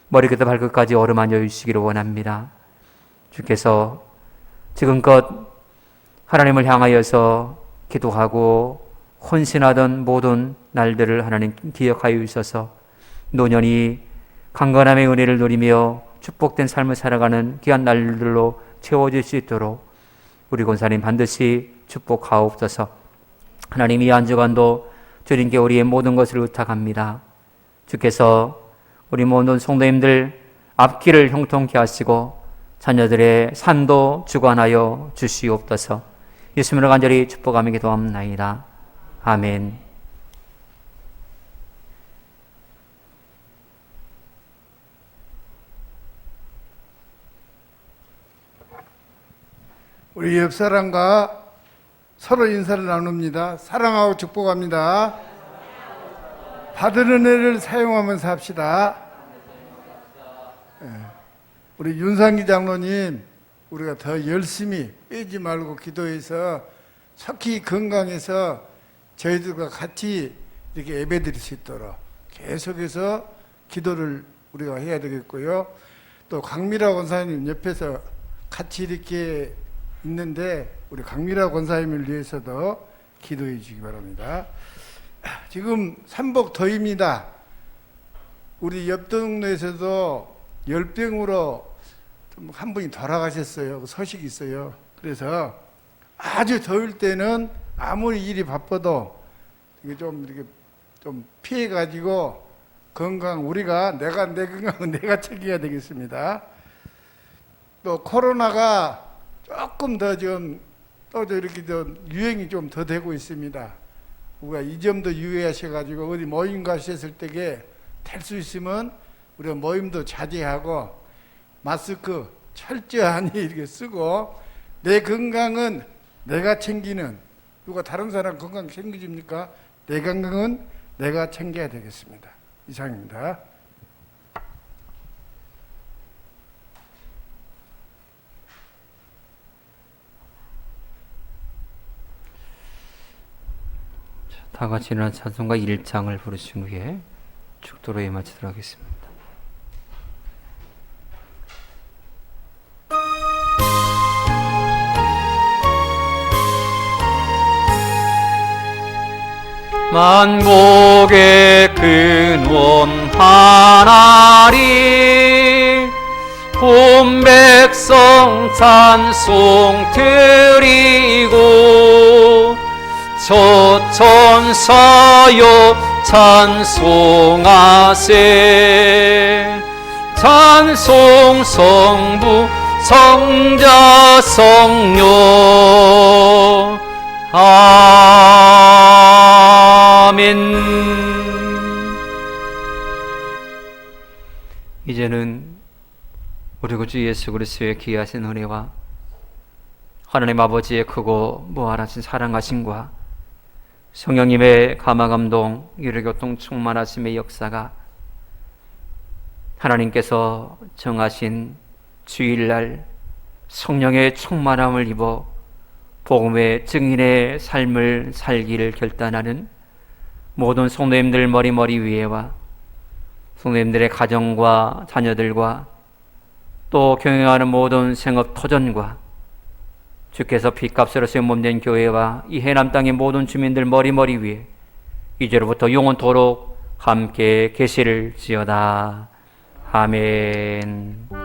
머리부터 발끝까지 어루만져 주시기를 원합니다. 주께서 지금껏 하나님을 향하여서 기도하고 헌신하던 모든 날들을 하나님 기억하여 주셔서 노년이 강건함의 은혜를 누리며 축복된 삶을 살아가는 귀한 날들로 채워질 수 있도록 우리 권사님 반드시 축복하옵소서. 하나님, 이 한 주간도 주님께 우리의 모든 것을 의탁합니다. 주께서 우리 모든 성도님들 앞길을 형통케 하시고 자녀들의 산도 주관하여 주시옵소서. 예수님으로 간절히 축복하며 기도합나이다. 아멘. 우리 옆 사람과 서로 인사를 나눕니다. 사랑하고 축복합니다. 받은 은혜를 사용하면서 합시다. 우리 윤상기 장로님, 우리가 더 열심히 빼지 말고 기도해서 속히 건강해서 저희들과 같이 이렇게 예배드릴 수 있도록 계속해서 기도를 우리가 해야 되겠고요. 또 강미라 권사님 옆에서 같이 이렇게 있는데 우리 강미라 권사님을 위해서도 기도해 주시기 바랍니다. 지금 삼복더위입니다. 우리 옆 동네에서도 열병으로 한 분이 돌아가셨어요. 소식이 있어요. 그래서 아주 더울 때는 아무리 일이 바빠도 이게 좀 이렇게 좀 피해 가지고 건강 우리가 내 건강은 내가 챙겨야 되겠습니다. 또 코로나가 조금 더 좀 또 이렇게 좀 유행이 좀 더 되고 있습니다. 우리가 이 점도 유의하셔가지고 어디 모임 가셨을 때에 될 수 있으면 우리가 모임도 자제하고 마스크 철저히 이렇게 쓰고 내 건강은 내가 챙기는, 누가 다른 사람 건강 챙겨줍니까? 내 건강은 내가 챙겨야 되겠습니다. 이상입니다. 다 같이 일어나 찬송가 1장을 부르신 후에 축도로에 마치도록 하겠습니다. 만국의 근원 하나님, 온 백성 찬송 드리고 저천사여 찬송하세. 찬송 성부 성자 성령 아멘. 이제는 우리 구주 예수 그리스도의 귀하신 은혜와 하나님 아버지의 크고 무한하신 사랑하심과 성령님의 감화감동 유료교통 충만하심의 역사가 하나님께서 정하신 주일날 성령의 충만함을 입어 복음의 증인의 삶을 살기를 결단하는 모든 성도님들 머리머리 위에와 성도님들의 가정과 자녀들과 또 경영하는 모든 생업 터전과 주께서 핏값으로 세운 몸된 교회와 이 해남 땅의 모든 주민들 머리머리 위에 이제로부터 영원토록 함께 계시를 지어다. 아멘.